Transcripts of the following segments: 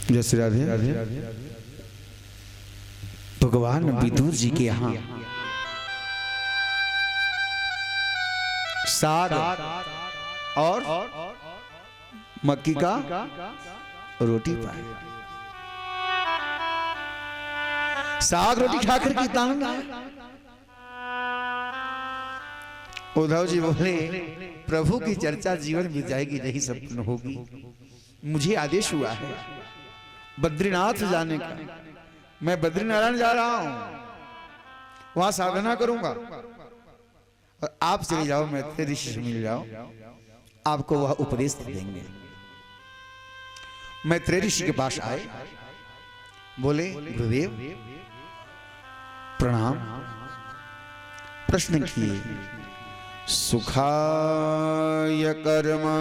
जय श्री राधे। भगवान विदुर जी के यहाँ साग और मक्की का रोटी पाए। साग रोटी खाकर के इतना आनंद आया। उद्धव जी बोले, प्रभु की चर्चा जीवन में जाएगी नहीं संपन्न होगी। मुझे आदेश हुआ है बद्रीनाथ जाने का। मैं बद्रीनारायण जा रहा हूं, वहां साधना करूंगा और आप चले जाओ, मैं तेरे ऋषि से मिल जाओ, आपको वह उपदेश देंगे। मैं तेरे ऋषि के पास आए, बोले गुरुदेव प्रणाम। प्रश्न किए, सुखाय कर्मा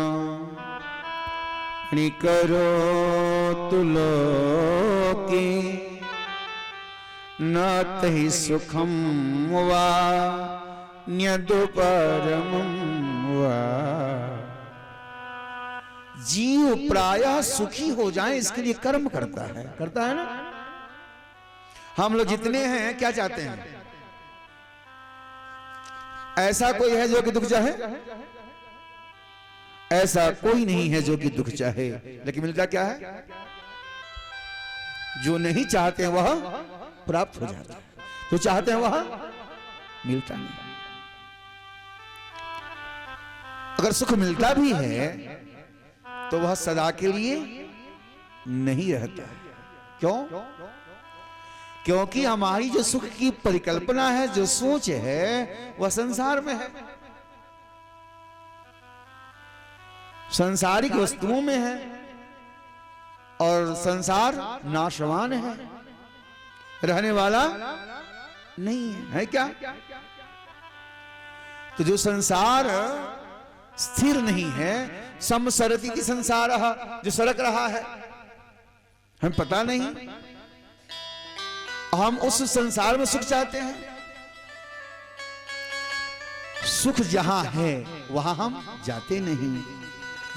निकरो तुलोके न तहि सुखम वा न्यदुपरमं वा। जीव प्रायः सुखी हो जाए इसके लिए कर्म करता है ना। हम लोग जितने हैं क्या चाहते हैं? ऐसा कोई है जो कि दुख चाहे? ऐसा कोई नहीं है जो कि दुख चाहे, लेकिन मिलता क्या है? जो नहीं चाहते हैं वह प्राप्त हो जाता है, जो चाहते हैं वह मिलता नहीं। अगर सुख मिलता भी है तो वह सदा के लिए नहीं रहता है। क्यों? क्योंकि हमारी जो सुख की परिकल्पना है, जो सोच है, वह संसार में है, सांसारिक वस्तुओं में है, और संसार नाशवान है, रहने वाला नहीं है क्या? तो जो संसार स्थिर नहीं है, समसरति की संसार जो सरक रहा है, हमें पता नहीं, हम उस संसार में सुख चाहते हैं। सुख जहां है वहां हम जाते नहीं,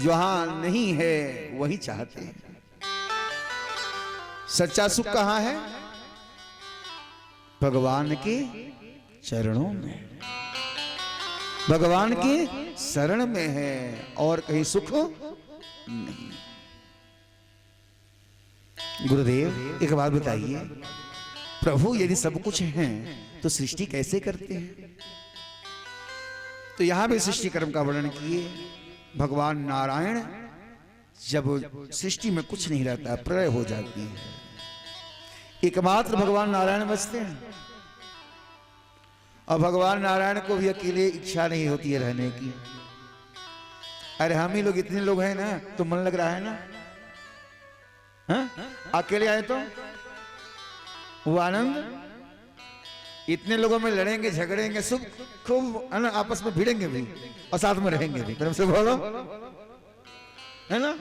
जहां नहीं है वही चाहते हैं। सच्चा सुख कहां है? भगवान के चरणों में, भगवान के शरण में है, और कहीं सुख नहीं। गुरुदेव एक बात बताइए, प्रभु यदि सब कुछ है तो सृष्टि कैसे करते हैं? तो यहां भी सृष्टि कर्म का वर्णन किए। भगवान नारायण जब सृष्टि में कुछ नहीं रहता, प्रलय हो जाती है, एकमात्र भगवान नारायण बचते हैं। और भगवान नारायण को भी अकेले इच्छा नहीं होती है रहने की। अरे हम ही लोग इतने लोग हैं ना, तो मन लग रहा है ना? हाँ? अकेले आए तो वो आनंद, इतने लोगों में लड़ेंगे, झगड़ेंगे, सब खूब है ना, आपस में भिड़ेंगे भी और साथ में रहेंगे भी। प्रेम से बोलो, है ना?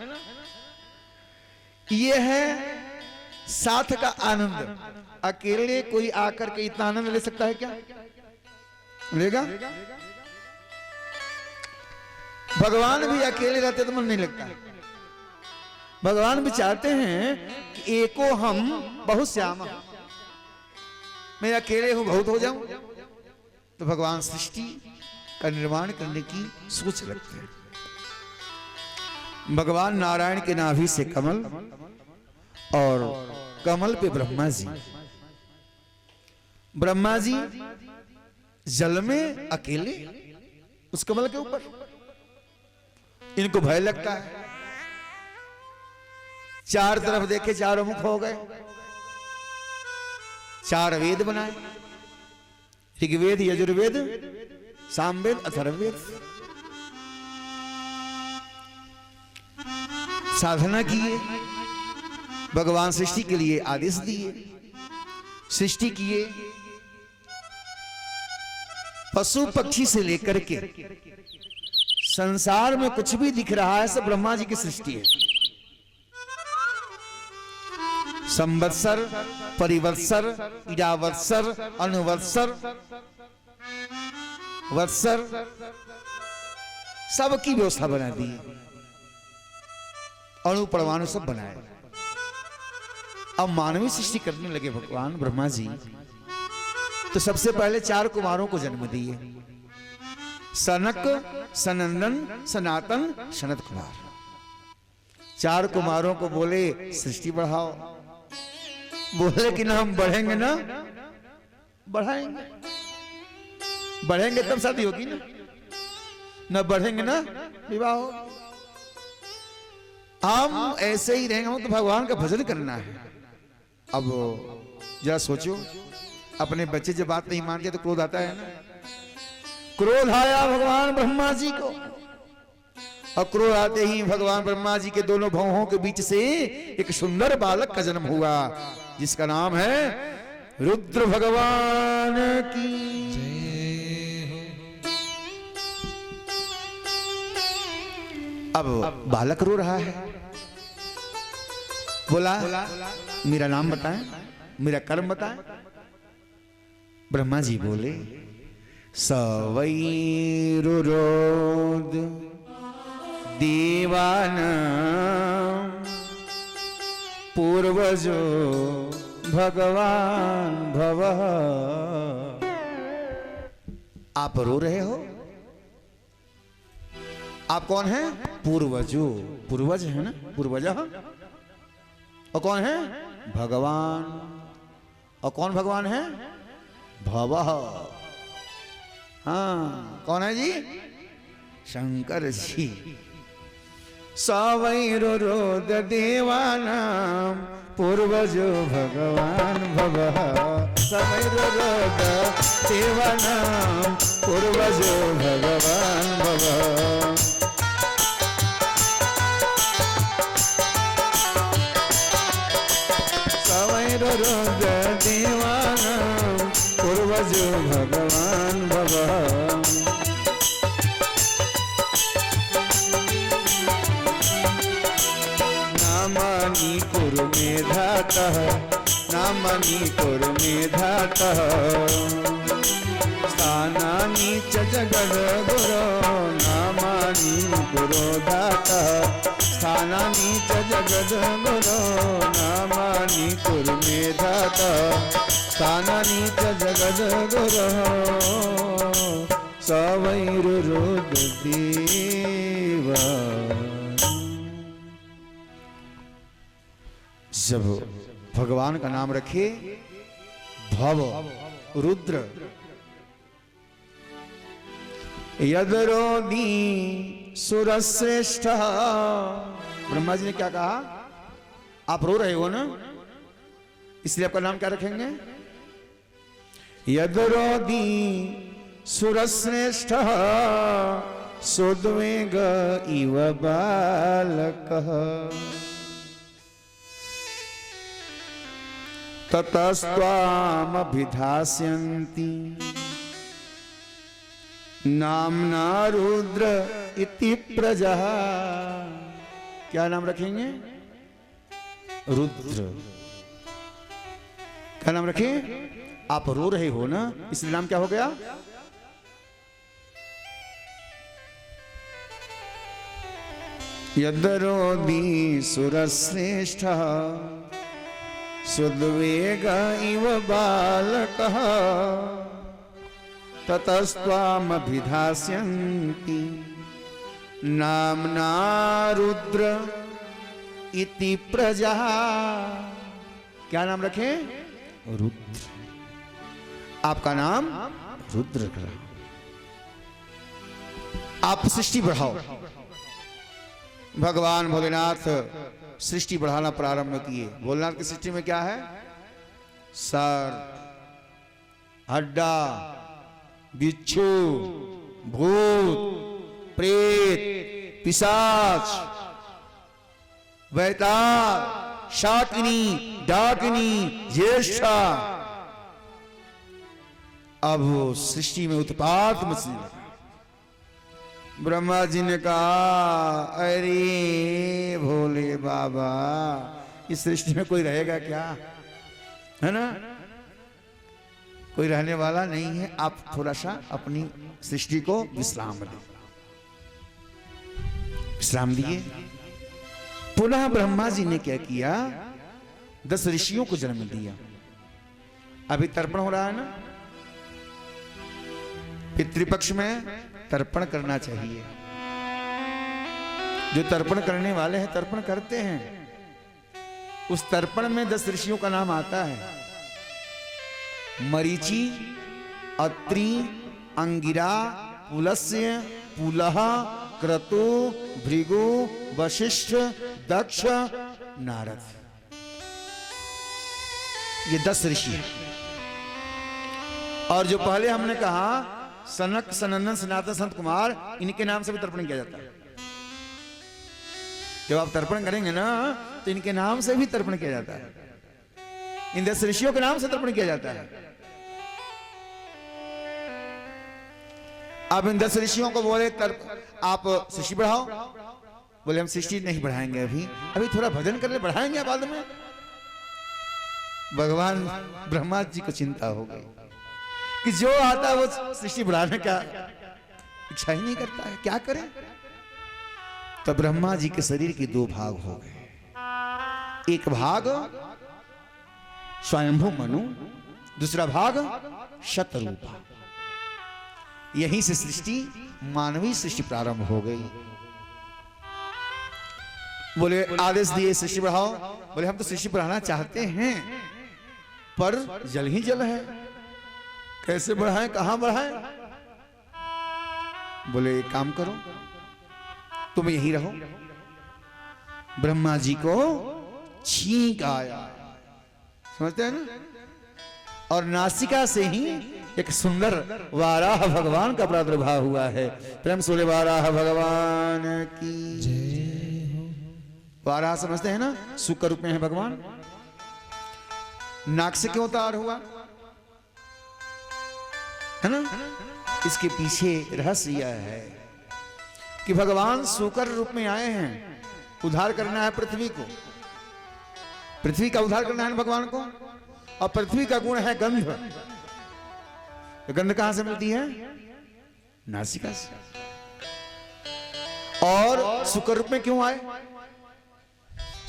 ये है साथ का आनंद। अकेले कोई आकर के इतना आनंद ले सकता है क्या? लेगा? भगवान भी अकेले रहते तो मन नहीं लगता। भगवान भी चाहते हैं कि एको हम बहुत श्याम, मैं अकेले हूं बहुत हो जाऊं। तो भगवान सृष्टि का निर्माण करने की सोच रखते हैं। भगवान नारायण के नाभि से कमल, और कमल पे ब्रह्मा जी। ब्रह्मा जी जल में अकेले उस कमल के ऊपर, इनको भय लगता है। चार तरफ देखे, चारों मुख हो गए, चार वेद बनाए, ऋग्वेद, यजुर्वेद, सामवेद, अथर्ववेद। साधना किए, भगवान सृष्टि के लिए आदेश दिए, सृष्टि किए। पशु पक्षी से लेकर के संसार में कुछ भी दिख रहा है सब ब्रह्मा जी की सृष्टि है। संवत्सर, परिवत्सर, इडावत्सर, अनुवत्सर, वत्सर, सबकी व्यवस्था बना दी। अणु परमाणु सब बनाए। अब मानवीय सृष्टि करने लगे भगवान ब्रह्मा जी, तो सबसे पहले 4 कुमारों को जन्म दिए, सनक, सनंदन, सनातन, सनत कुमार। 4 कुमारों को बोले सृष्टि बढ़ाओ। बोले कि ना हम बढ़ेंगे ना बढ़ाएंगे, बढ़ेंगे तब शादी होगी ना बढ़ेंगे ना विवाह होगा। हम ऐसे ही रहेंगे, हम तो भगवान का भजन करना है। अब जरा सोचो, अपने बच्चे जब बात नहीं मानते तो क्रोध आता है ना। क्रोध आया भगवान ब्रह्मा जी को, और क्रोध आते ही भगवान ब्रह्मा जी के दोनों भौहों के बीच से एक सुंदर बालक का जन्म हुआ, जिसका नाम है रुद्र भगवान की अब बालक रो रहा है, बोला मेरा नाम बताएं, मेरा कर्म बताएं। ब्रह्मा जी बोले सवैरुरोद देवान पूर्वजो भगवान भवः। आप रो रहे हो, आप कौन हैं? पूर्वजो, पूर्वज है ना, पूर्वज। और कौन है? भगवान। और कौन भगवान है? भवः। हाँ, कौन है जी? शंकर जी। सवैरुरोद देवानां पूर्वजो भगवान भवः। सवैरुरोद देवानां पूर्वजो भगवान भवः। सवैरुरोद देवानां पूर्वजो भगवान भवः। नामानि कुरु मेधातः, नामानि कुरु मेधातः, स्थानानि च जगद्गुरो। नामानि कुरु धातः, स्थानानि च जगद्गुरो। नामानि कुरु मेधातः, स्थानानि च जगद्गुरो। सवैरुरोद देवा। जब भगवान का नाम रखे भव रुद्र, यदरोदी सुरश्रेष्ठ। ब्रह्मा जी ने क्या कहा? आप रो रहे हो ना, इसलिए आपका नाम क्या रखेंगे? यदरोदी सुरश्रेष्ठ सुद्वेग इव बालकः। ततस्त्वामभिधास्यन्ति नाम्ना रुद्र इति प्रजः। क्या नाम रखेंगे? रुद्र। क्या नाम रखें? आप रो रहे हो ना, इसलिए नाम क्या हो गया? यदरोदी सुरश्रेष्ठः सुद्वेग इव बालकः। ततस्त्वामभिधास्यन्ति नाम्ना रुद्र इति प्रजः। क्या नाम रखें? रुद्र। आपका नाम रुद्र करो। आप सृष्टि बढ़ाओ। भगवान भोलेनाथ सृष्टि बढ़ाना प्रारंभ किए। भोलेनाथ की सृष्टि में क्या है? सर, हड्डा, बिच्छू, भूत, प्रेत, पिशाच, वैताल, शाकिनी, डाकिनी, ज्येष्ठा। अब वो सृष्टि में उत्पात मचने लगा। ब्रह्मा जी ने कहा अरे भोले बाबा, इस सृष्टि में कोई रहेगा क्या? है ना, कोई रहने वाला नहीं है। आप थोड़ा सा अपनी सृष्टि को विश्राम दें। विश्राम दिए। पुनः ब्रह्मा जी ने क्या किया? 10 ऋषियों को जन्म दिया। अभी तर्पण हो रहा है ना, पितृपक्ष में तर्पण करना चाहिए। जो तर्पण करने वाले हैं तर्पण करते हैं। उस तर्पण में 10 ऋषियों का नाम आता है। मरीचि, अत्रि, अंगिरा, पुलस्त्य, पुलह, क्रतु, भृगु, वशिष्ठ, दक्ष, नारद। ये 10 ऋषि हैं। और जो पहले हमने कहा सनक, सनंदन, सनातन, संत कुमार, इनके नाम से भी तर्पण किया जाता है। जब आप तर्पण करेंगे ना तो इनके नाम से भी तर्पण किया जाता है। इन 10 ऋषियों के नाम से तर्पण किया जाता है। अब इन 10 ऋषियों को बोले आप सृष्टि बढ़ाओ। बोले हम सृष्टि नहीं बढ़ाएंगे, अभी थोड़ा भजन कर ले, बढ़ाएंगे बाद में। भगवान ब्रह्मा जी को चिंता हो गई कि जो आता है वो सृष्टि बढ़ाने का इच्छा ही नहीं करता है, क्या करें। तो ब्रह्मा जी के शरीर के 2 भाग हो गए। एक भाग स्वयंभू मनु, दूसरा भाग शतरूपा। यहीं से सृष्टि, मानवीय सृष्टि प्रारंभ हो गई। बोले आदेश दिए सृष्टि बढ़ाओ। बोले हम तो सृष्टि बढ़ाना चाहते हैं पर जल ही जल है, कैसे बढ़ाएं, कहां बढ़ाएं। बोले एक काम करो, तुम यहीं रहो। ब्रह्मा जी को छींक आया, समझते हैं ना, और नासिका से ही एक सुंदर वाराह भगवान का प्रादुर्भाव हुआ है। प्रेम से बोले वाराह भगवान की जय। वाराह समझते हैं ना, शुक्र रूप में है भगवान। नाक से क्यों उतार हुआ है ना, इसके पीछे रहस्य यह है कि भगवान शुक्र रूप में आए हैं, उद्धार करना है पृथ्वी को। पृथ्वी का उद्धार करना है भगवान को। और पृथ्वी का गुण है गंध। तो गंध कहां से मिलती है, नासिका से। और शुक्र रूप में क्यों आए,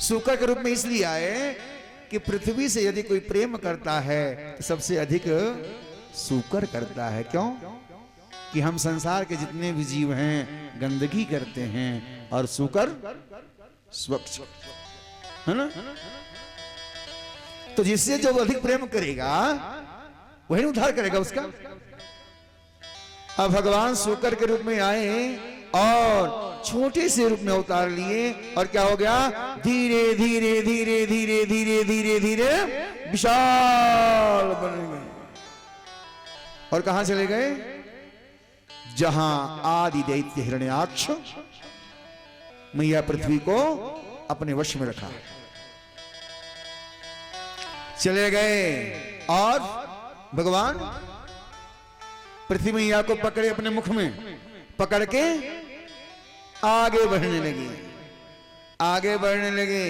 शुक्र के रूप में इसलिए आए कि पृथ्वी से यदि कोई प्रेम करता है तो सबसे अधिक शुक्र करता है। क्यों कि हम संसार के जितने भी जीव हैं गंदगी करते हैं और शुक्र स्वच्छ है ना। तो जिससे जो अधिक प्रेम करेगा वही उद्धार करेगा उसका। अब भगवान शुक्र के रूप में आए और छोटे से रूप में उतार लिए और क्या हो गया, धीरे धीरे धीरे धीरे धीरे धीरे धीरे विशाल बन गए। और कहां चले गए, जहां आदि दैत्य हिरण्याक्ष मैया पृथ्वी को अपने वश में रखा, चले गए और भगवान पृथ्वी मैया को पकड़े, अपने मुख में पकड़ के आगे बढ़ने लगे, आगे बढ़ने लगे।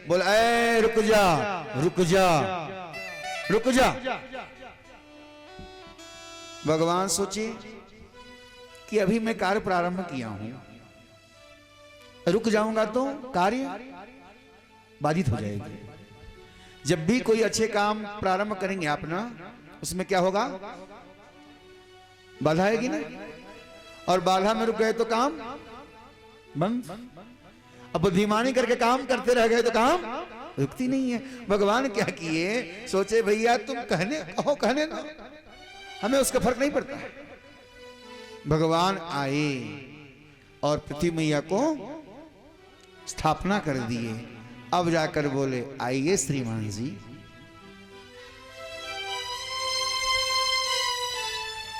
बोल ऐ रुक जा रुक जा रुक जा। भगवान सोचे कि अभी मैं कार्य प्रारंभ किया हूं, रुक जाऊंगा तो कार्य बाधित हो जाएगी। जब भी कोई अच्छे काम प्रारंभ करेंगे आप ना, उसमें क्या होगा, बाधा आएगी ना। और बाधा में रुक गए तो काम बंद। अब बुद्धिमानी करके काम करते रह गए तो काम रुकती नहीं है। भगवान क्या किए, सोचे भैया तुम कहने कहो, कहने ना, हमें उसका फर्क नहीं पड़ता। भगवान आए और पृथ्वी मैया को स्थापना कर दिए। अब जाकर बोले आइए श्रीमान जी,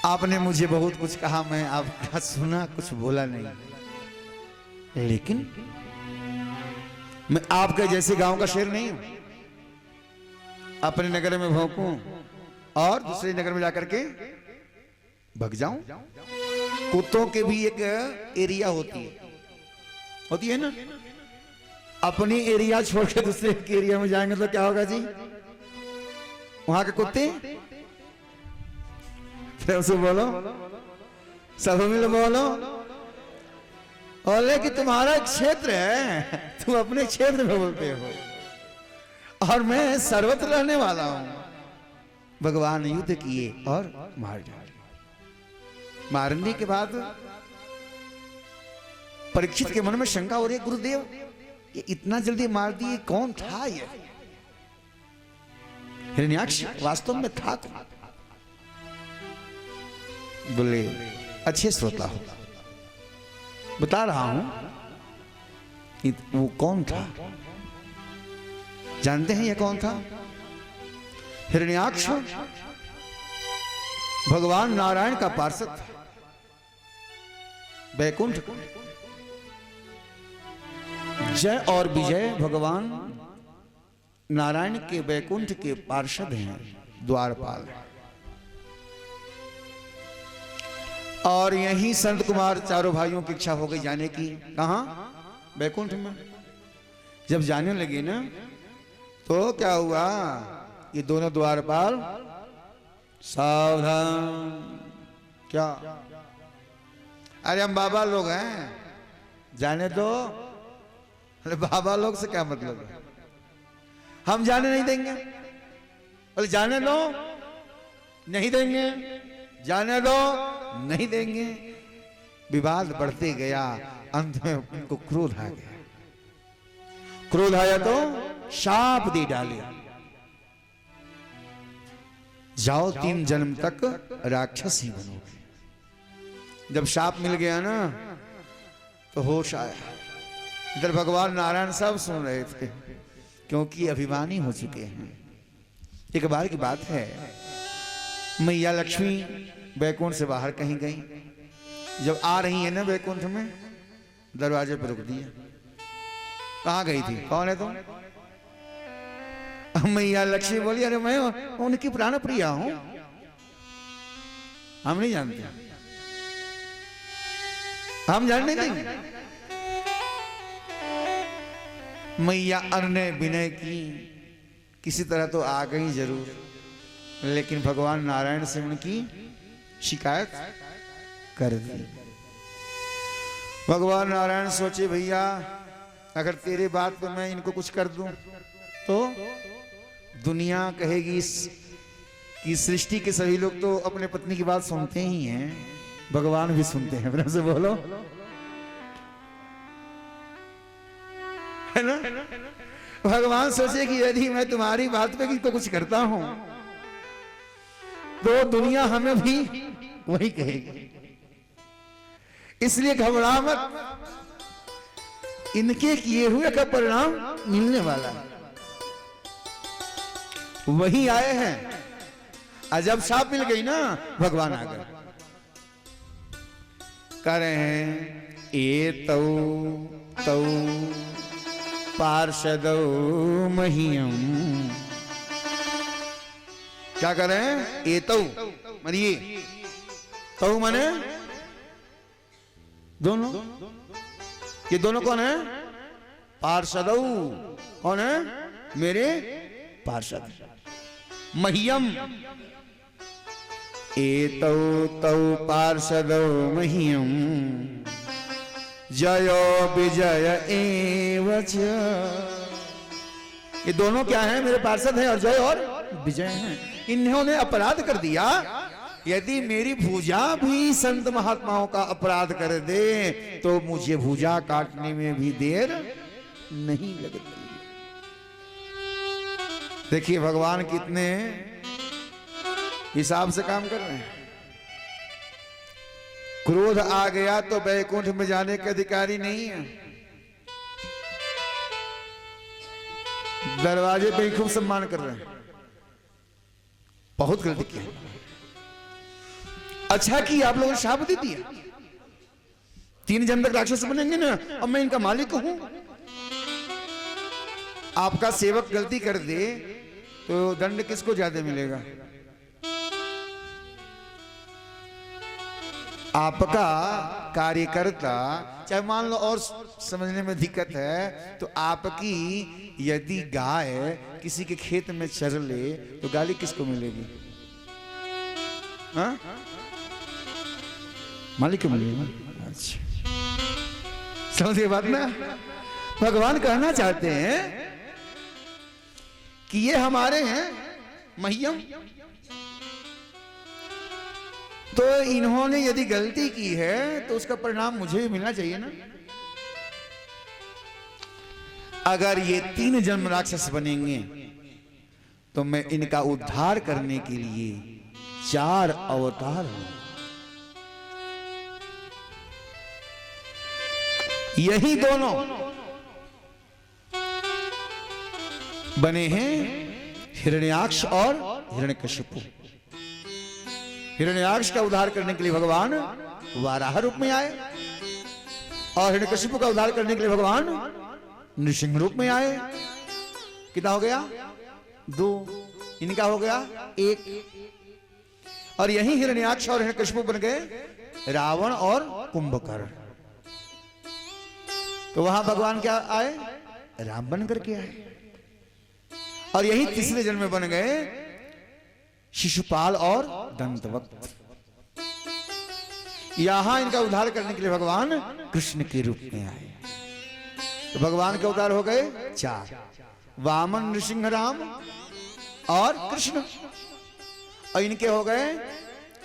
आपने मुझे बहुत कुछ कहा, मैं आपका सुना, कुछ बोला नहीं, लेकिन मैं आपके जैसे गांव का शेर नहीं हूं। अपने नगर में भौंकूं और दूसरे नगर में जाकर के भग जाऊं। कुत्तों के भी एक एरिया होती है ना। अपनी एरिया छोड़ के दूसरे के एरिया में जाएंगे तो क्या होगा जी, वहां के कुत्ते फिर से बोलो, सब मिल बोलो, बोले कि तुम्हारा क्षेत्र है, तुम अपने क्षेत्र में बोलते हो। और मैं सर्वत्र रहने वाला हूं। भगवान युद्ध किए और मार डाले। मारने के बाद परीक्षित के मन में शंका हो रही है, गुरुदेव ये इतना जल्दी मार दिए, कौन था ये? हिरण्याक्ष वास्तव में था कौन? बोले, अच्छे श्रोता हो, बता रहा हूं वो कौन था। जानते हैं ये कौन था? हिरण्याक्ष भगवान नारायण का पार्षद था। बैकुंठ जय और विजय भगवान नारायण के बैकुंठ के पार्षद हैं, द्वारपाल। और यहीं संत कुमार चारों भाइयों की इच्छा हो गई जाने की। कहां? बैकुंठ में। जब जाने लगे ना तो क्या हुआ, ये दोनों द्वारपाल सावधान। क्या? अरे हम बाबा लोग हैं, जाने दो। अरे बाबा लोग से क्या मतलब है? हम जाने नहीं देंगे। बोले जाने दो, नहीं देंगे। जाने दो, नहीं देंगे। विवाद बढ़ते गया, अंत में उनको क्रोध आ गया। क्रोध आया तो शाप दे डाले, जाओ 3 जन्म तक राक्षस ही बनोगे। जब शाप मिल गया ना तो होश आया। इधर भगवान नारायण सब सुन रहे थे, क्योंकि अभिमानी हो चुके हैं। एक बार की बात है, मैया लक्ष्मी बैकुंठ से बाहर कहीं गई। जब आ रही है ना बैकुंठ में, दरवाजे पर रुक दिया। कहां गई थी? कौन है तुम? मैया लक्ष्मी बोली, अरे मैं उनकी प्राण प्रिया हूं, हम नहीं जानते, हम जानने देंगे। मैया अन्य विनय की, किसी तरह तो आ गई जरूर, लेकिन भगवान नारायण से उनकी शिकायत कर दी। भगवान नारायण सोचे, भैया अगर तेरे बात पे मैं इनको कुछ कर दूं तो दुनिया कहेगी कि सृष्टि के सभी लोग तो अपने पत्नी की बात सुनते ही हैं, भगवान भी सुनते हैं। फिर से बोलो, है ना? भगवान सोचे कि यदि मैं तुम्हारी बात पे इनको कुछ करता हूं तो दुनिया हमें भी वही कहेगी, इसलिए घबरा मत, इनके किए हुए का परिणाम मिलने वाला है। वही आए हैं, और जब शाप मिल गई ना, भगवान आ गए। कह रहे हैं, ए तौ तौ पार्षदौ मह्यम। क्या कर रहे हैं? ए तौ मनिए, तौ माने दोनों। ये दोनों कौन है? पार्षदौ। कौन है? मेरे पार्षद। मह्यम, एतौ तौ पार्षदौ मह्यम, जयो विजय एवच। ये दोनों क्या हैं? मेरे पार्षद हैं, और जय और विजय हैं। इन्होंने अपराध कर दिया। यदि मेरी भुजा भी संत महात्माओं का अपराध कर दे तो मुझे भुजा काटने में भी देर नहीं लगती। देखिए भगवान कितने हिसाब से काम कर रहे हैं। क्रोध आ गया तो बैकुंठ में जाने के अधिकारी नहीं है। दरवाजे पे ही खूब सम्मान कर रहे हैं। बहुत गलती की। अच्छा कि आप लोगों ने शाप दे दिया, 3 जन्म तक राक्षस बनेंगे ना, अब मैं इनका मालिक हूं। आपका सेवक गलती कर दे तो दंड किसको ज्यादा मिलेगा? आपका कार्यकर्ता, चाहे मान लो और समझने में दिक्कत है तो आपकी यदि गाय किसी के खेत में चर ले तो गाली किसको मिलेगी? हाँ? मालिक को मिलेगी। अच्छा, समझिए बात ना। भगवान कहना चाहते हैं कि ये हमारे हैं मह्यम, तो इन्होंने यदि गलती की है तो उसका परिणाम मुझे भी मिलना चाहिए ना। अगर ये 3 जन्म राक्षस बनेंगे तो मैं इनका उद्धार करने के लिए 4 अवतार हूं। यही दोनों बने हैं हिरण्याक्ष और हिरण्यकशिपु। हिरण्याक्ष का उद्धार करने के लिए भगवान वाराह रूप में आए और हिरण्यकशिपु का उद्धार करने के लिए भगवान नृसिंह रूप में आए। कितना हो गया? 2। इनका हो गया 1। और यही हिरण्याक्ष और हिरण्यकशिपु बन गए रावण और कुंभकर्ण। तो वहां भगवान क्या आए? राम बन करके आए। और यही तीसरे जन्म में बन गए शिशुपाल और दंतवक्त। यहां इनका उद्धार करने के लिए भगवान कृष्ण के रूप में आए। तो भगवान के अवतार हो गए 4, वामन, नृसिंह, राम और कृष्ण। और इनके हो गए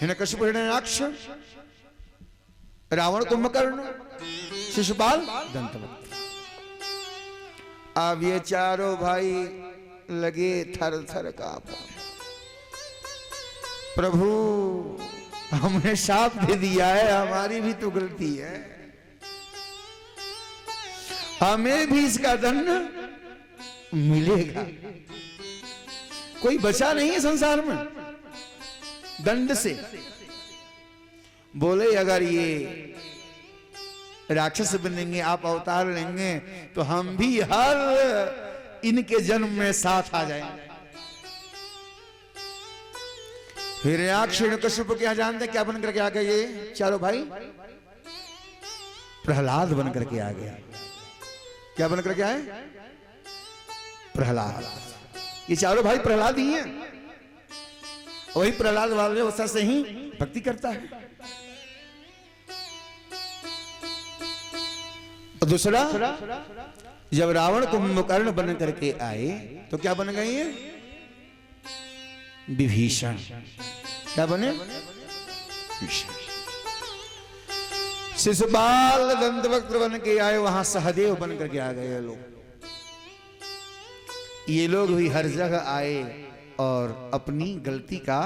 हिरण्यकशिपु, हिरण्याक्ष, रावण, कुंभकर्ण, शिशुपाल, दंतवक्त। अब ये चारों भाई लगे थर थर कांपने। प्रभु हमने शाप दे दिया है, हमारी भी तो गलती है, हमें भी इसका दंड मिलेगा। कोई बचा नहीं है संसार में दंड से। बोले अगर ये राक्षस बनेंगे, आप अवतार लेंगे, तो हम भी हर इनके जन्म में साथ आ जाएंगे। हिरण्याक्ष, हिरण्यकशिपु क्या जानते क्या बनकर के आ गए? ये चारों भाई प्रहलाद बनकर के आ गया। क्या बनकर के आए? प्रहलाद। ये चारों भाई प्रहलाद ही हैं। वही प्रहलाद वाले अवस्था से ही भक्ति करता है। और दूसरा, जब रावण कुंभकर्ण बन करके आए तो क्या बन गए? विभीषण। क्या बने? विभीषण। शिशुपाल दंतवक्त बन के आए, वहां सहदेव बन करके आ गए लोग। ये लोग भी हर जगह आए और अपनी गलती का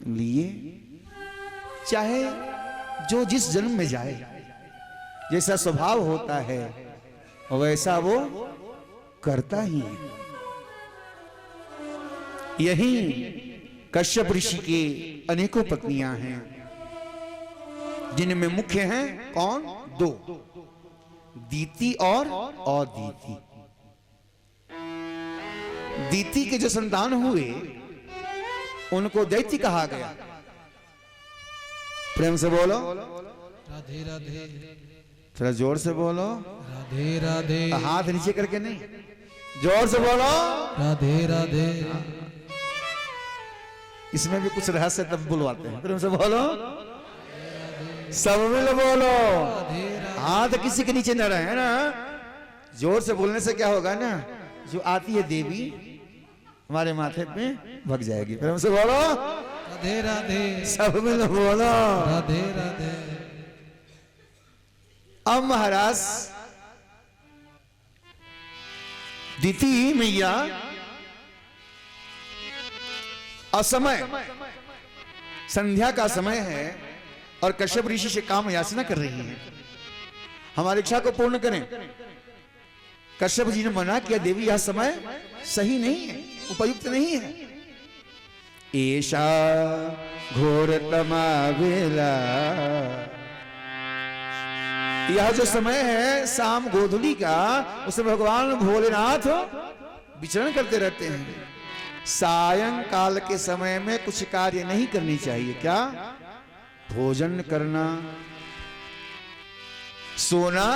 लिए, चाहे जो जिस जन्म में जाए, जैसा स्वभाव होता है वैसा वो करता ही है। यही कश्यप ऋषि की अनेकों पत्नियां हैं, जिनमें मुख्य हैं कौन? 2, दीति और अदिति। दीति के जो संतान हुए उनको दैत्य कहा गया। प्रेम से बोलो राधे राधे। थोड़ा जोर से बोलो राधे राधे। हाथ नीचे करके नहीं, जोर से बोलो राधे राधे। इसमें भी कुछ रहस्य तब बुलवाते हैं। प्रेम से बोलो, सब मिल बोलो। हाथ किसी के नीचे न रहे ना। जोर से बोलने से क्या होगा ना, जो आती है देवी हमारे माथे पे भग जाएगी। प्रेम से बोलो राधे राधे। सब मिल बोलो राधे राधे। अब महाराज दीति मैया असमय संध्या का समय है और कश्यप ऋषि से काम याचना कर रही है, हमारी इच्छा को पूर्ण करें। कश्यप जी ने मना किया, देवी यह समय सही नहीं है, उपयुक्त नहीं है। ऐसा घोर तमा बेला, यह जो समय है शाम गोधूली का, उसमें भगवान भोलेनाथ विचरण करते रहते हैं। सायंकाल के समय में कुछ कार्य नहीं करनी चाहिए। क्या? भोजन करना, सोना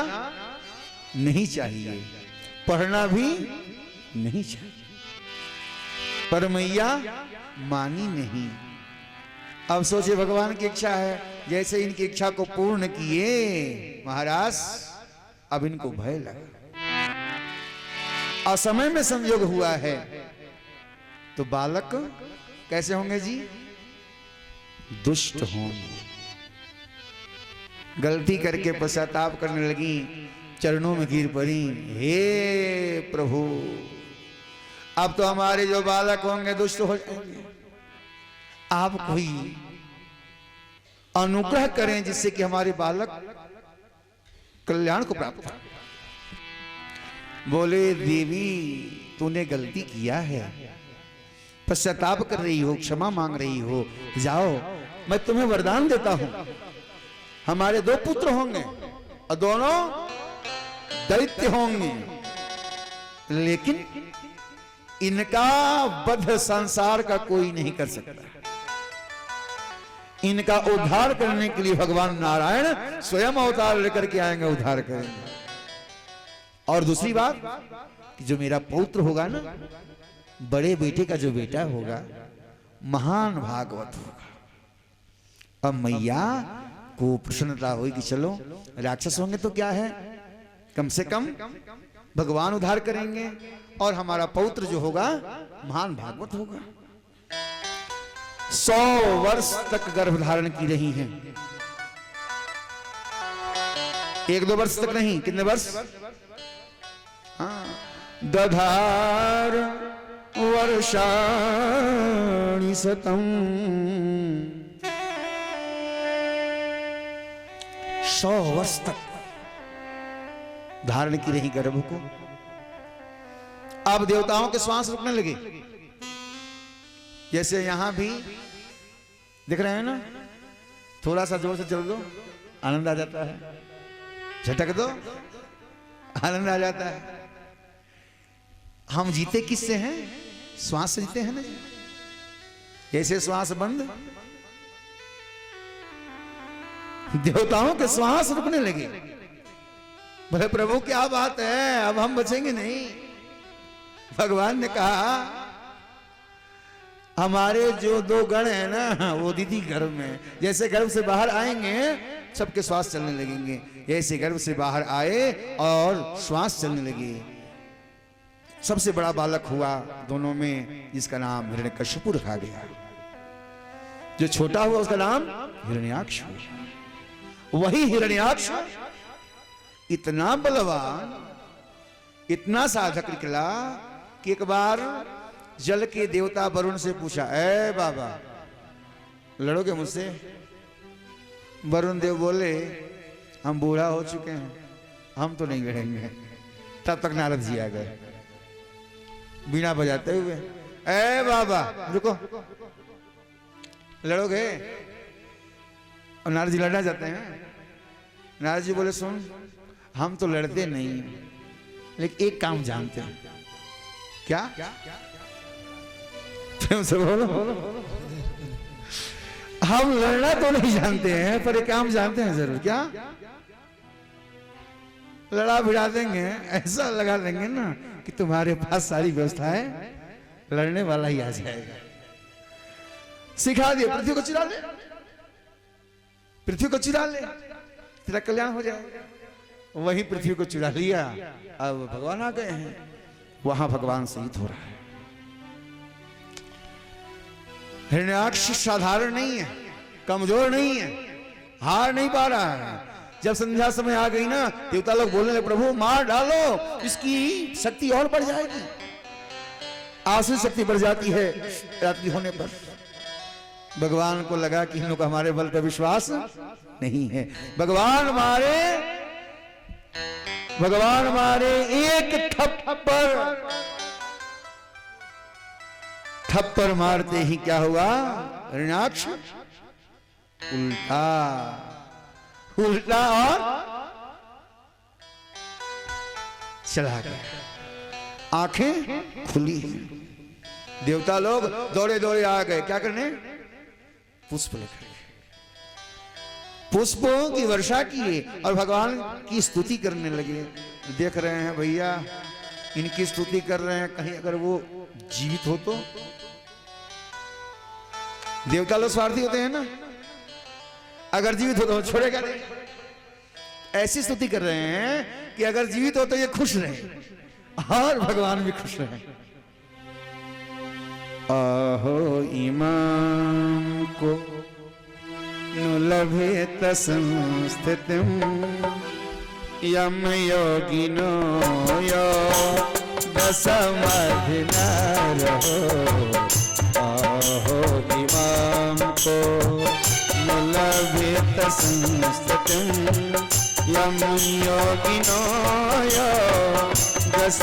नहीं चाहिए, पढ़ना भी नहीं चाहिए। पर मैया मानी नहीं। अब सोचे भगवान की इच्छा है, जैसे इनकी इच्छा को पूर्ण किए महाराज, अब इनको भय लगा। असमय में संयोग हुआ है तो बालक कैसे होंगे जी? दुष्ट होंगे। गलती करके पश्चाताप करने लगी, चरणों में गिर पड़ी, हे प्रभु अब तो हमारे जो बालक होंगे दुष्ट हो जाएंगे, आप कोई अनुग्रह करें जिससे कि हमारे बालक कल्याण को प्राप्त हो। बोले देवी तूने गलती किया है, पश्चाताप कर रही हो, क्षमा मांग रही हो, जाओ मैं तुम्हें वरदान देता हूं, हमारे 2 पुत्र होंगे और दोनों दैत्य होंगे, लेकिन इनका वध संसार का कोई नहीं कर सकता। इनका उद्धार करने के लिए भगवान नारायण स्वयं अवतार लेकर के आएंगे, उद्धार करेंगे। और दूसरी बात कि जो मेरा पौत्र होगा ना, बड़े बेटे का जो बेटा होगा, महान भागवत होगा। अब मैया को प्रसन्नता हुई कि चलो राक्षस होंगे तो क्या है, कम से कम भगवान उद्धार करेंगे और हमारा पौत्र जो होगा महान भागवत होगा। 100 वर्ष तक गर्भ धारण की रही हैं, 1-2 वर्ष तक नहीं, कितने वर्ष? हाँ, दधार वर्षाणि शतम्, 100 वर्ष तक धारण की रही गर्भ को। अब देवताओं के श्वास रुकने लगे, जैसे यहां भी दिख रहे हैं ना, थोड़ा सा जोर से चल दो आनंद आ जाता है, झटक दो आनंद आ जाता है। हम जीते किससे हैं? श्वास से जीते हैं ना। कैसे श्वास बंद, देवताओं के श्वास रुकने लगे। बोले प्रभु क्या बात है, अब हम बचेंगे नहीं। भगवान ने कहा हमारे जो 2 गण है ना, वो दीदी गर्भ में, जैसे गर्भ से बाहर आएंगे सबके श्वास चलने लगेंगे, जैसे गर्भ से बाहर आए और श्वास चलने लगे। सबसे बड़ा बालक हुआ दोनों में, जिसका नाम हिरण्यकश्यप रखा गया। जो छोटा हुआ उसका नाम हिरण्याक्ष हुआ। वही हिरण्याक्ष इतना बलवान, इतना साधक निकला कि एक बार जल के देवता वरुण से पूछा, ए बाबा लड़ोगे मुझसे? वरुण देव बोले हम बूढ़ा हो चुके हैं, हम तो नहीं लड़ेंगे। तब तक नारद जी आ गए बीना बजाते हुए, ए बाबा रुको, लड़ोगे? और नारद जी लड़ना चाहते हैं। नारद जी बोले सुन, हम तो लड़ते नहीं, लेकिन एक काम जानते हैं। क्या? से बोलो। हम लड़ना तो नहीं जानते हैं, पर एक काम जानते हैं जरूर। क्या? लड़ा भिड़ा देंगे, ऐसा लगा देंगे ना कि तुम्हारे पास सारी व्यवस्था है, लड़ने वाला ही आ जाएगा। सिखा दिया, पृथ्वी को चुरा ले, पृथ्वी को चुरा ले, तेरा कल्याण हो जाएगा। वही पृथ्वी को चुरा लिया। अब भगवान आ गए हैं, वहां भगवान शहीद हो रहा है। हिरण्याक्ष साधारण नहीं है, कमजोर नहीं है, हार नहीं पा रहा है। जब संध्या समय आ गई ना, देवता लोग बोलने लगे प्रभु मार डालो, इसकी शक्ति और बढ़ जाएगी। आसुरी शक्ति बढ़ जाती है रात्रि होने पर। भगवान को लगा कि इन लोग हमारे बल पर विश्वास नहीं है। भगवान मारे एक थप्पड़ मारते ही क्या हुआ? हिरण्याक्ष उल्टा और चला गया। आंखें खुली। देवता लोग दौड़े दौड़े आ गए, क्या करने? पुष्प लेकर पुष्पों की वर्षा की और भगवान की स्तुति करने लगे। देख रहे हैं भैया, इनकी स्तुति कर रहे हैं, कहीं अगर वो जीवित हो तो। देवता लोग स्वार्थी होते हैं ना, अगर जीवित हो तो छोड़ेगा नहीं। ऐसी स्तुति कर रहे हैं कि अगर जीवित हो तो ये खुश रहे, और भगवान भी खुश हैं। आहो इमाम को लभेत संस्थितिम यम योगिनो योगसमधिनारो। आहो इमाम को लभेत संस्थितिम यम योगिनो योगसमधिनारो।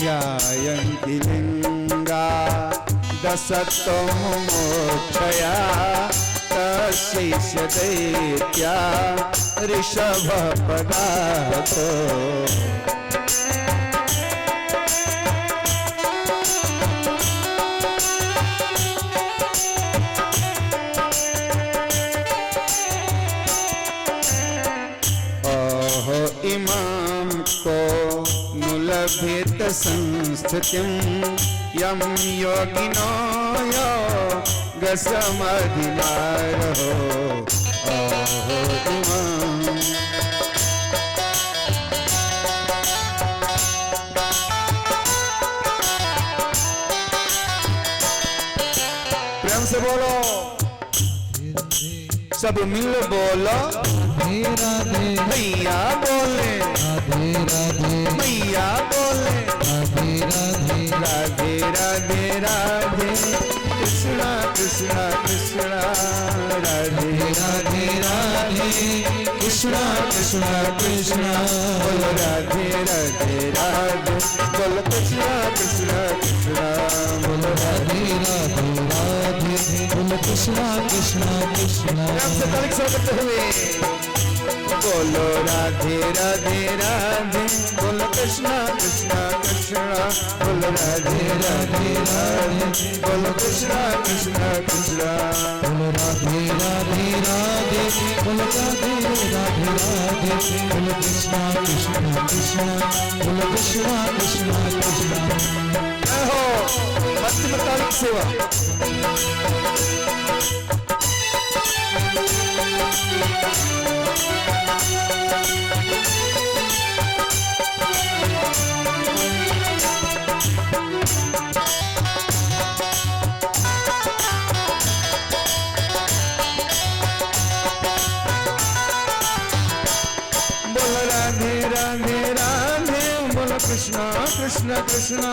ध्यायन्ति लिंगा दशतमोक्षया तस्यैष दैत्या ऋषभपदातो। ओहो इमाम को नुलभेत संस्थितिम यम योगिनो योगसमधिनारो। ओहो इमाम प्रेम से बोलो, सब मिल बोलो। राधे राधे मैया बोले, राधे राधे मैया बोले। राधे राधे राधे राधे राधे कृष्णा कृष्णा कृष्णा राधे राधे राधे कृष्णा कृष्णा कृष्णा। बोलो राधे राधे राधे बोलो कृष्णा कृष्णा कृष्णा। बोलो राधे राधे राधे बोलो कृष्णा कृष्णा कृष्णा। राम से तारीख से करते हुए बोलो राधे राधे राधे बोलो कृष्णा कृष्णा कृष्णा। बोलो राधे राधे राधे बोलो कृष्णा कृष्णा कृष्णा। बोलो राधे राधे राधे बोलो राधे राधे राधे बोलो कृष्णा कृष्णा कृष्णा। बोलो कृष्णा कृष्णा कृष्णा। मैं हो मध्य तारीख सेवा। कृष्णा कृष्णा कृष्णा।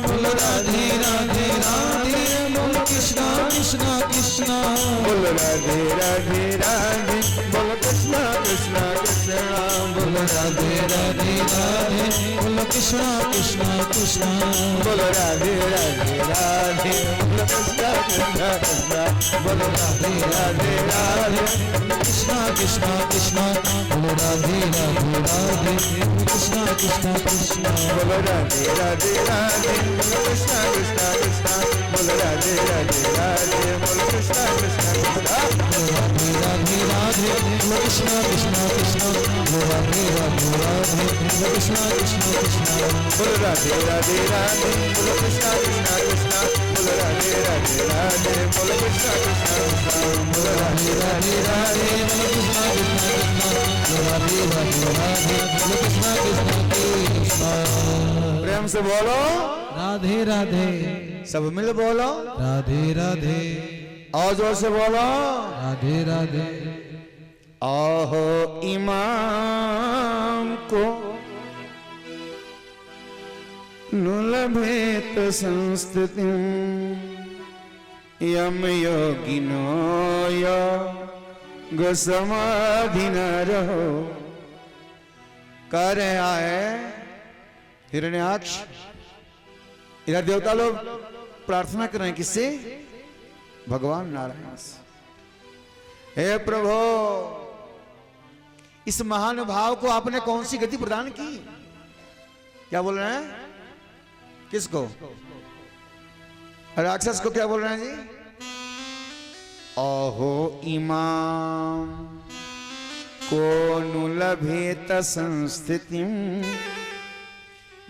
बोलो राधे राधे राधे बोलो कृष्णा कृष्णा कृष्णा। बोलो राधे राधे राधे बोलो कृष्णा कृष्णा कृष्णा। बोलो राधे राधे राधे बोलो कृष्णा कृष्णा कृष्णा। बोलो राधे राधे राधे बोलो कृष्णा कृष्णा कृष्णा। बोलो राधे राधे राधे कृष्णा कृष्णा कृष्णा। बोलो राधे राधे राधे कृष्णा कृष्णा कृष्णा। बोलो राधे राधे राधे बोलो कृष्णा कृष्णा कृष्णा। बोलो राधे राधे राधे बोलो कृष्णा कृष्णा कृष्णा। राधे राधे राधे बोलो कृष्णा कृष्णा कृष्णा। बोलो राधे राधे राधे बोलो कृष्णा कृष्णा कृष्णा। बोलो राधे राधे राधे बोलो कृष्णा कृष्णा कृष्णा। बोलो राधे राधे राधे बोलो कृष्णा कृष्णा कृष्णा। बोलो राधे राधे राधे बोलो कृष्णा कृष्णा कृष्णा। बोलो राधे राधे राधे बोलो कृष्णा कृष्णा कृष्णा। प्रेम से बोलो, राधे राधे सब मिल बोलो, राधे राधे और जोर से बोलो। राधे राधे आहो इमाम को नुलभेत संस्थितिं यम योगिनो योगसमाधिनारो। कह रहे आए हिरण्याक्ष, इधर देवता लोग प्रार्थना कर रहे हैं किससे? भगवान नारायण से। हे प्रभु, इस महान भाव को आपने कौन सी गति प्रदान की? क्या बोल रहे हैं? किसको? राक्षस को क्या बोल रहे हैं जी? ओहो इमाम को नु लभेत संस्थितिम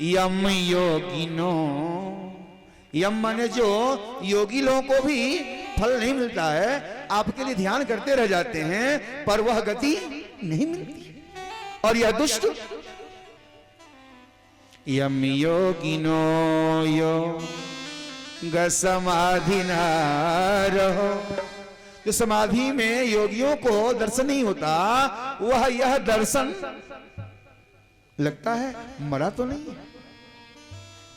यम योगिनो। यम माने जो योगी लोगों को भी फल नहीं मिलता है, आपके लिए ध्यान करते रह जाते हैं पर वह गति नहीं मिलती। और यह दुष्ट यम योगिनो योग समाधि न रहो। जो समाधि में योगियों को दर्शन नहीं होता, वह यह दर्शन लगता है मरा तो नहीं है।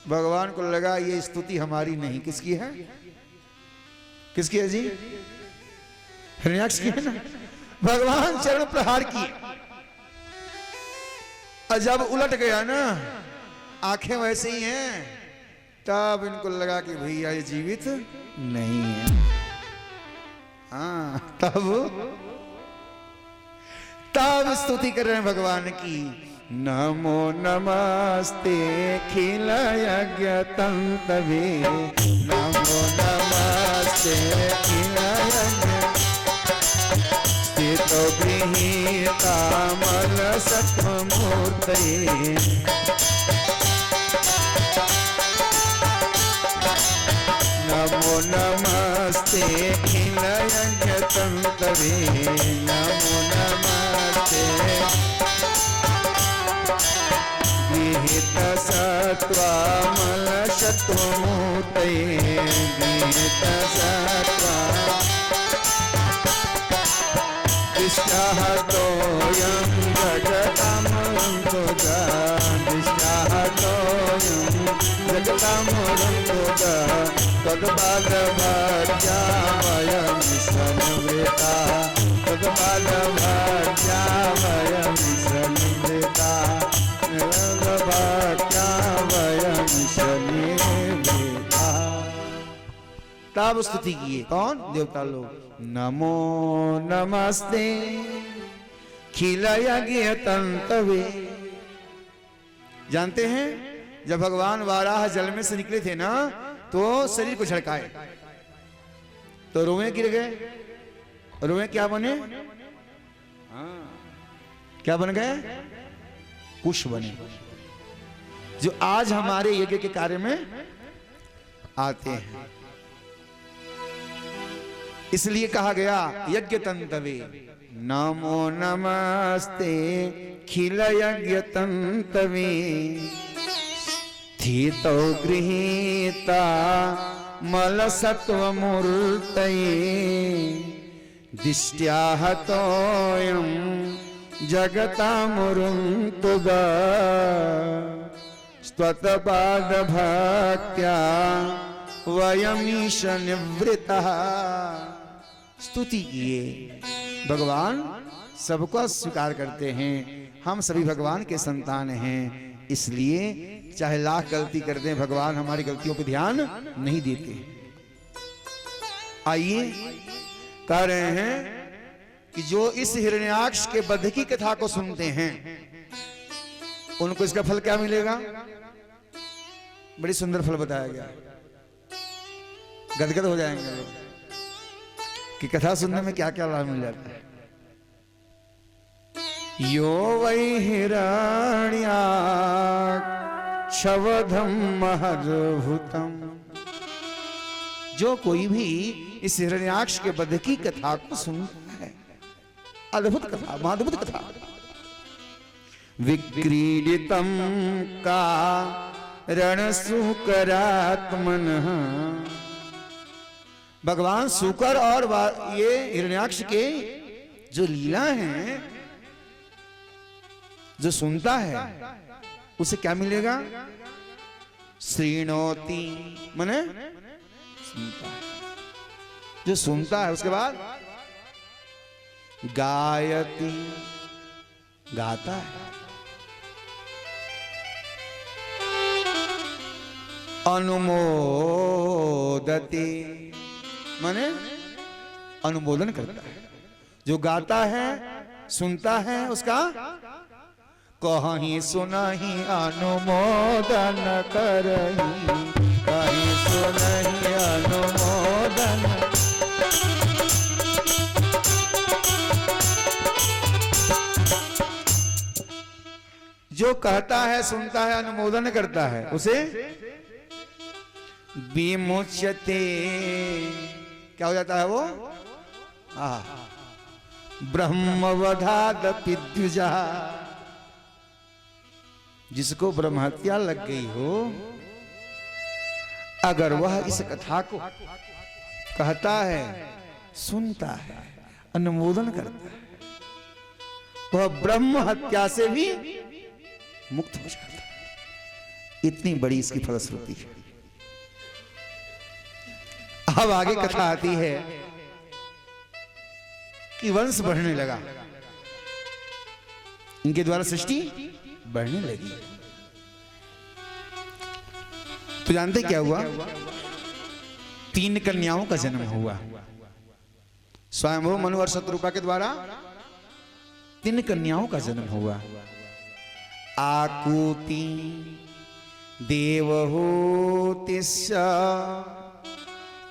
भगवान को लगा ये स्तुति हमारी नहीं, किसकी है? किसकी है जी? हिरण्याक्ष की है ना। भगवान चरण प्रहार किए और जब उलट गया ना, आंखें वैसे ही हैं, तब इनको लगा कि भैया ये जीवित नहीं है। हाँ, तब स्तुति कर रहे हैं भगवान की। नमो नमस्ते खिल यज्ञ तंतवे, नमो नमस्ते खिल यज्ञ स्थितो गृहीता मल सत्वमूर्तये। नमो नमस्ते खिल यज्ञ तंतवे, नमो नमस्ते गृहीत सत्वामल सत्वमूर्तये। गृहीत सत्वा दिष्टाहतोऽयं जगतामरुन्धुजा, दिष्टाहतोऽयं जगतामरुन्धुजा। तद्बालभाग्या वयं संवृता, तद्बालभाग्या वयं संवृता, तद्बालभाग्या वयं संवृता। तब स्तुति किए कौन? देवता लोग। नमो नमस्ते खिल यज्ञ तंतवे। जानते हैं जब भगवान वाराह जल में से निकले थे ना, तो शरीर को झड़काए तो रोए गिर गए। रोए क्या बने? क्या बन गए? कुश बने, जो आज हमारे यज्ञ के कार्य में आते हैं। इसलिए कहा गया यज्ञ तंतवे। नमो नमस्ते खिल यज्ञ तंतवे, स्थितो गृहीता मल सत्वमूर्तये। दिष्ट्या हतोऽयं जगतामुरुन्तुगा, स्वतपादभक्त्या वयमीश निवृतः। स्तुति किए। भगवान सबको स्वीकार करते हैं, हम सभी भगवान के संतान हैं, इसलिए चाहे लाख गलती कर दें, भगवान हमारी गलतियों पर ध्यान नहीं देते। आइए कह रहे हैं कि जो इस हिरण्याक्ष के वध की कथा को सुनते हैं, उनको इसका फल क्या मिलेगा? बड़ी सुंदर फल बताया गया। गदगद हो जाएंगे लोग कि कथा सुनने में क्या क्या लाभ मिल जाता है। यो वै हिरण्याक्षवधं महद्भुतम्। जो कोई भी इस हिरण्याक्ष के वध की कथा को सुनता है, अद्भुत कथा, महाद्भुत कथा। विक्रीडितं का रणशूकरात्मनः। भगवान शूकर और ये हिरण्याक्ष के जो लीला हैं, जो सुनता है उसे क्या मिलेगा? श्रीणोति माने सुनता है। जो सुनता है उसके बाद गायति, गाता है। अनुमोदते माने अनुमोदन करता है। जो गाता है, सुनता है, उसका कहीं सुनहि अनुमोदन करही, कहीं सुनहि अनुमोदन। जो कहता है, सुनता है, अनुमोदन करता है, उसे विमुच्यते, क्या हो जाता है वो? ब्रह्मवधादपि द्विजा। जिसको ब्रह्म हत्या लग गई हो, अगर वह इस कथा को कहता है, सुनता है, अनुमोदन करता है, वह ब्रह्म हत्या से भी मुक्त हो जाता है। इतनी बड़ी इसकी फलश्रुति है। अब आगे कथा आती है कि वंश बढ़ने लगा, इनके द्वारा सृष्टि बढ़ने लगी। तो जानते क्या हुआ? 3 कन्याओं का जन्म हुआ। स्वयंभू मनु और शत्रुपा के द्वारा 3 कन्याओं का जन्म हुआ। आकुति, देवहूतिश्च,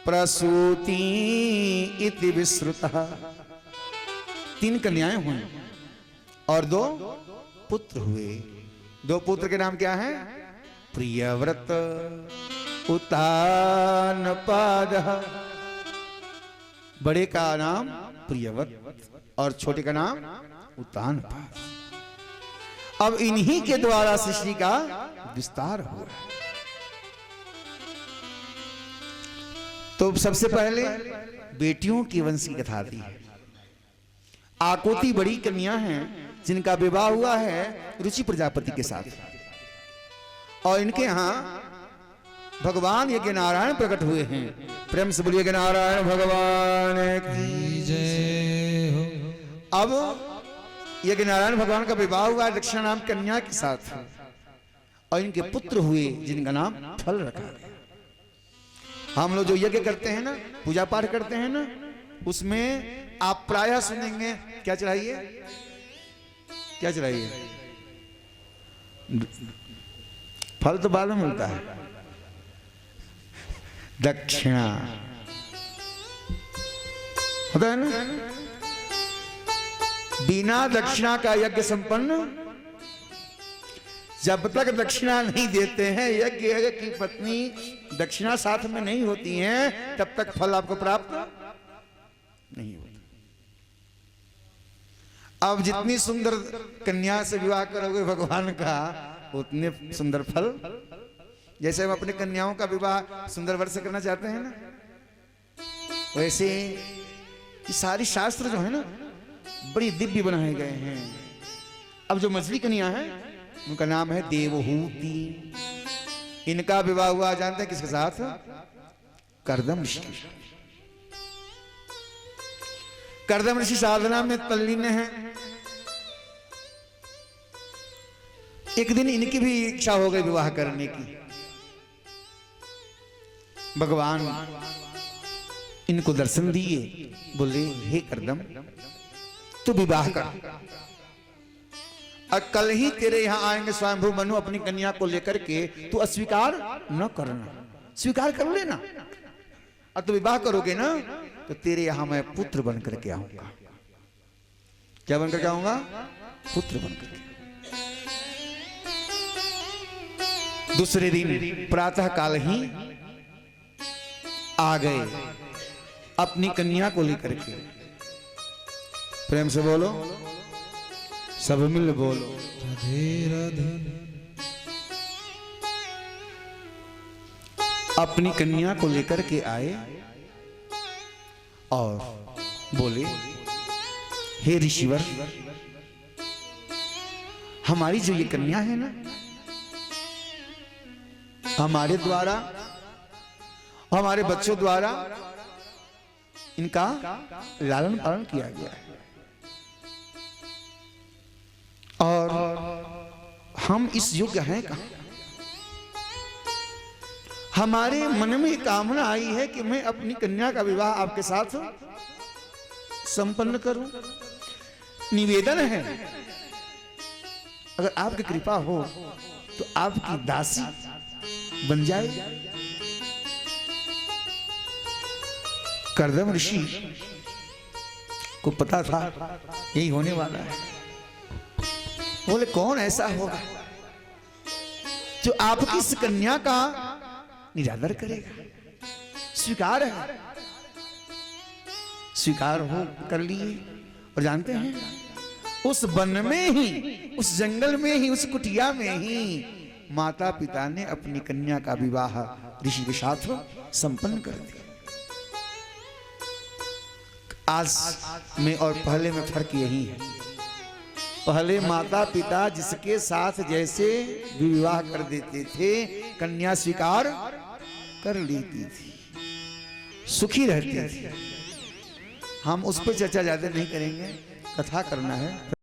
प्रसूति इति विश्रुतः। 3 कन्याएं हुई और 2 पुत्र हुए। 2 पुत्र के नाम क्या हैं? प्रियव्रत, उत्तानपाद। बड़े का नाम प्रियव्रत और छोटे का नाम उत्तानपाद। अब इन्हीं के द्वारा सृष्टि का विस्तार हुआ। तो सबसे पहले बेटियों की वंश की कथा आती है। आकुति बड़ी कन्या हैं जिनका विवाह हुआ है रुचि प्रजापति के साथ, और इनके यहां भगवान यज्ञ नारायण प्रकट हुए हैं। प्रेम से बोलिए नारायण भगवान की जय हो। अब यज्ञ नारायण भगवान का विवाह हुआ दक्षिणा नाम कन्या के साथ, और इनके पुत्र हुए जिनका नाम फल रखा गया। हम लोग जो यज्ञ करते हैं ना, पूजा पाठ करते हैं ना, उसमें आप प्रायः सुनेंगे क्या चढ़ाइए? क्या चढ़ाइए? फल तो बाद में मिलता है, दक्षिणा होता है ना। बिना दक्षिणा का यज्ञ संपन्न, जब तक दक्षिणा नहीं देते हैं, यज्ञ की पत्नी दक्षिणा साथ में नहीं होती हैं, तब तक फल आपको प्राप्त नहीं होता। अब जितनी सुंदर कन्या से विवाह करोगे भगवान का, उतने सुंदर फल। जैसे हम अपने कन्याओं का विवाह सुंदर वर से करना चाहते हैं ना, वैसे ये सारी शास्त्र जो है ना बड़ी दिव्य बनाए गए हैं। अब जो मछली कन्या है उनका नाम है देवहूति। इनका विवाह हुआ जानते हैं किसके साथ? कर्दम ऋषि। कर्दम ऋषि साधना में तल्लीन है। एक दिन इनकी भी इच्छा हो गई विवाह करने की। भगवान इनको दर्शन दिए, बोले हे कर्दम तू विवाह कर, और कल ही तेरे यहां आएंगे स्वयंभू मनु अपनी कन्या को लेकर के, तू अस्वीकार न करना, स्वीकार कर लेना, और तू विवाह करोगे ना तो तेरे यहां मैं पुत्र बनकर के आऊंगा। क्या बनकर के आऊंगा? पुत्र बनकर के। दूसरे दिन प्रातः काल ही आ गए अपनी कन्या को लेकर के। प्रेम से बोलो, सब मिल बोलो, राधे राधे। अपनी कन्या को लेकर के आए और बोले हे ऋषिवर, हमारी जो ये कन्या है ना, हमारे द्वारा, हमारे बच्चों द्वारा इनका लालन पालन किया गया है, और हम इस योग्य हैं कहां? हमारे मन में कामना आई है कि मैं अपनी कन्या का विवाह आपके साथ संपन्न करूं। निवेदन है, अगर आपकी कृपा हो तो आपकी दासी बन जाए। कर्दम ऋषि को पता था यही होने वाला है। बोले कौन ऐसा होगा तो आपकी इस कन्या का निरादर करेगा। स्वीकार है, स्वीकार हो कर लिए। और जानते हैं उस वन में ही, उस जंगल में ही, उस कुटिया में ही माता पिता ने अपनी कन्या का विवाह ऋषि के साथ संपन्न कर दिया। आज में और पहले में फर्क यही है, पहले माता पिता जिसके साथ जैसे विवाह कर देते थे कन्या स्वीकार कर लेती थी, सुखी रहती थी। हम उस पर चर्चा ज्यादा नहीं करेंगे, कथा करना है।